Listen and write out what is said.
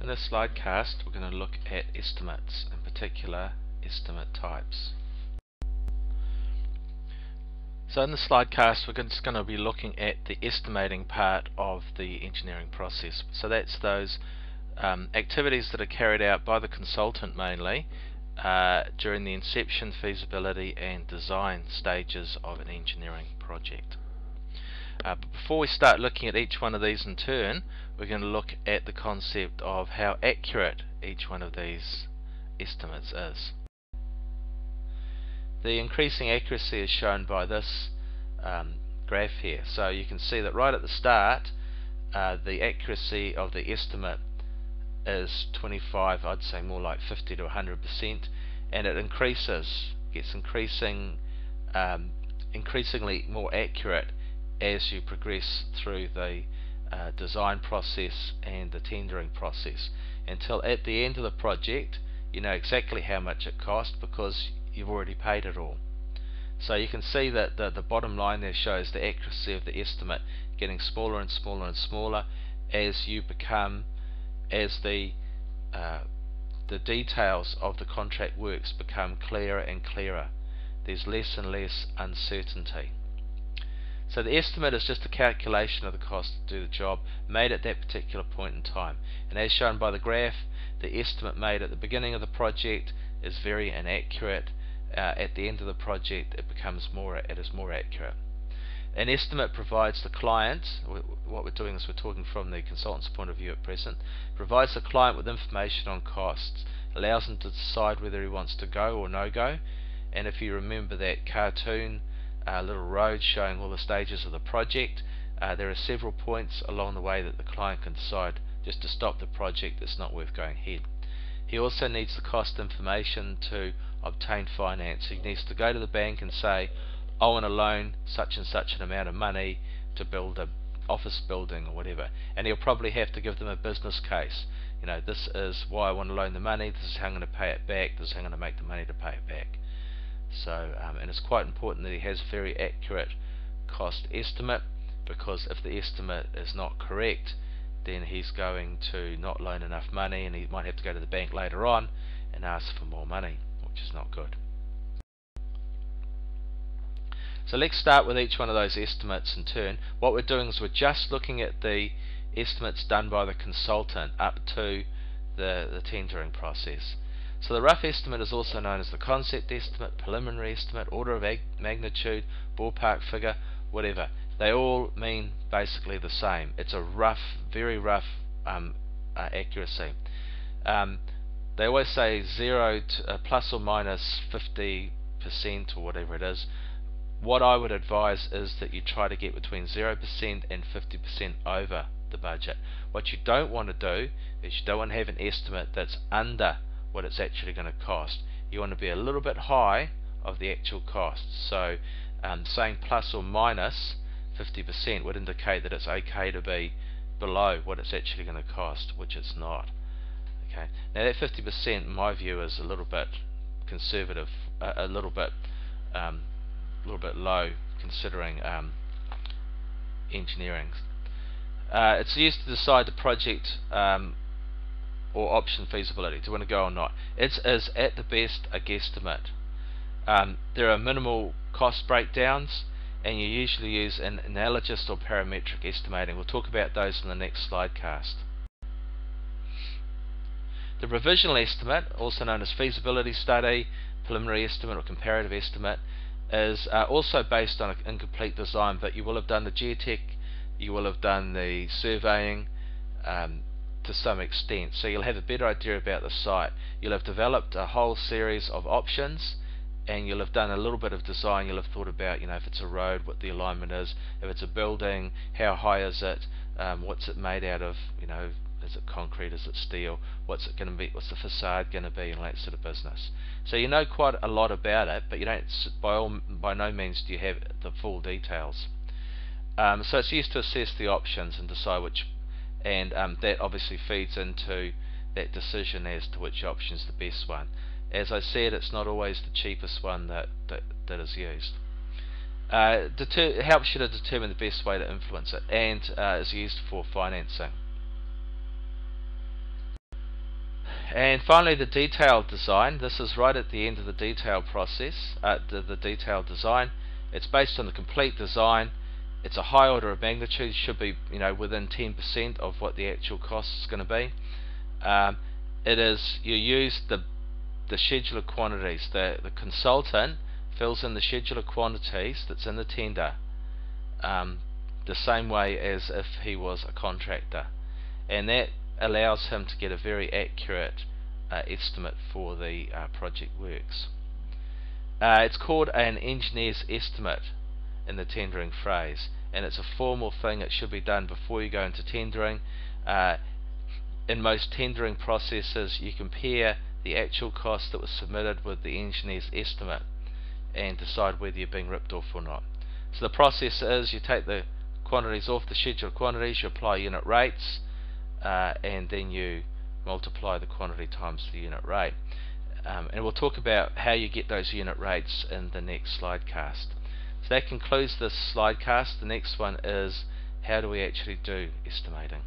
In this slide cast, we're going to look at estimates, in particular estimate types. So in the slide cast, we're just going to be looking at the estimating part of the engineering process. So that's those activities that are carried out by the consultant mainly during the inception, feasibility and design stages of an engineering project. But before we start looking at each one of these in turn, we're going to look at the concept of how accurate each one of these estimates is. The increasing accuracy is shown by this graph here. So you can see that right at the start, the accuracy of the estimate is 25, I'd say more like 50 to 100%, and it increases, gets increasingly more accurate as you progress through the design process and the tendering process, until at the end of the project you know exactly how much it cost because you've already paid it all. So you can see that the bottom line there shows the accuracy of the estimate getting smaller and smaller and smaller as you become, as the details of the contract works become clearer and clearer. There's less and less uncertainty. So the estimate is just a calculation of the cost to do the job made at that particular point in time. And as shown by the graph, the estimate made at the beginning of the project is very inaccurate. At the end of the project, it is more accurate. An estimate provides the client, what we're doing is we're talking from the consultant's point of view at present, provides the client with information on costs, allows him to decide whether he wants to go or no go. And if you remember that cartoon little road showing all the stages of the project, there are several points along the way that the client can decide just to stop the project, that's not worth going ahead. He also needs the cost information to obtain finance. He needs to go to the bank and say, I want to loan such and such an amount of money to build an office building or whatever, and he'll probably have to give them a business case. You know, this is why I want to loan the money, this is how I'm going to pay it back, this is how I'm going to make the money to pay it back. So, and it's quite important that he has a very accurate cost estimate, because if the estimate is not correct, then he's going to not loan enough money, and he might have to go to the bank later on and ask for more money, which is not good. So let's start with each one of those estimates in turn. What we're doing is we're just looking at the estimates done by the consultant up to the tendering process. So the rough estimate is also known as the concept estimate, preliminary estimate, order of magnitude, ballpark figure, whatever. They all mean basically the same. It's a rough, very rough accuracy. They always say 0 to plus or minus 50% or whatever it is. What I would advise is that you try to get between 0% and 50% over the budget. What you don't want to do is you don't want to have an estimate that's under what it's actually going to cost. You want to be a little bit high of the actual cost. So saying plus or minus 50% would indicate that it's okay to be below what it's actually going to cost, which it's not. Okay. Now that 50% in my view is a little bit conservative, a little bit low considering engineering. It's used to decide the project or option feasibility, to want to go or not. It is at the best a guesstimate. There are minimal cost breakdowns, and you usually use an analogous or parametric estimating. We'll talk about those in the next slide cast. The provisional estimate, also known as feasibility study, preliminary estimate or comparative estimate, is also based on an incomplete design, but you will have done the geotech, you will have done the surveying to some extent, so you'll have a better idea about the site. You'll have developed a whole series of options, and you'll have done a little bit of design. You'll have thought about, you know, if it's a road, what the alignment is, if it's a building, how high is it, what's it made out of, you know, is it concrete, is it steel, what's it going to be, what's the facade going to be, and all that sort of business. So you know quite a lot about it, but you don't, by no means do you have the full details. So it's used to assess the options and decide which, and that obviously feeds into that decision as to which option is the best one. As I said, it's not always the cheapest one that is used. It helps you to determine the best way to influence it, and is used for financing. And finally, the detailed design. This is right at the end of the detailed process, the detailed design. It's based on the complete design. It's a high order of magnitude, should be within 10% of what the actual cost is going to be. It is, you use the schedule of quantities. The consultant fills in the schedule of quantities that's in the tender, the same way as if he was a contractor, and that allows him to get a very accurate estimate for the project works. It's called an engineer's estimate in the tendering phrase, and it's a formal thing. It should be done before you go into tendering. In most tendering processes, you compare the actual cost that was submitted with the engineer's estimate and decide whether you're being ripped off or not. So the process is, you take the quantities off the scheduled quantities, you apply unit rates, and then you multiply the quantity times the unit rate. And we'll talk about how you get those unit rates in the next slide cast. So that concludes this slide cast. The next one is, how do we actually do estimating?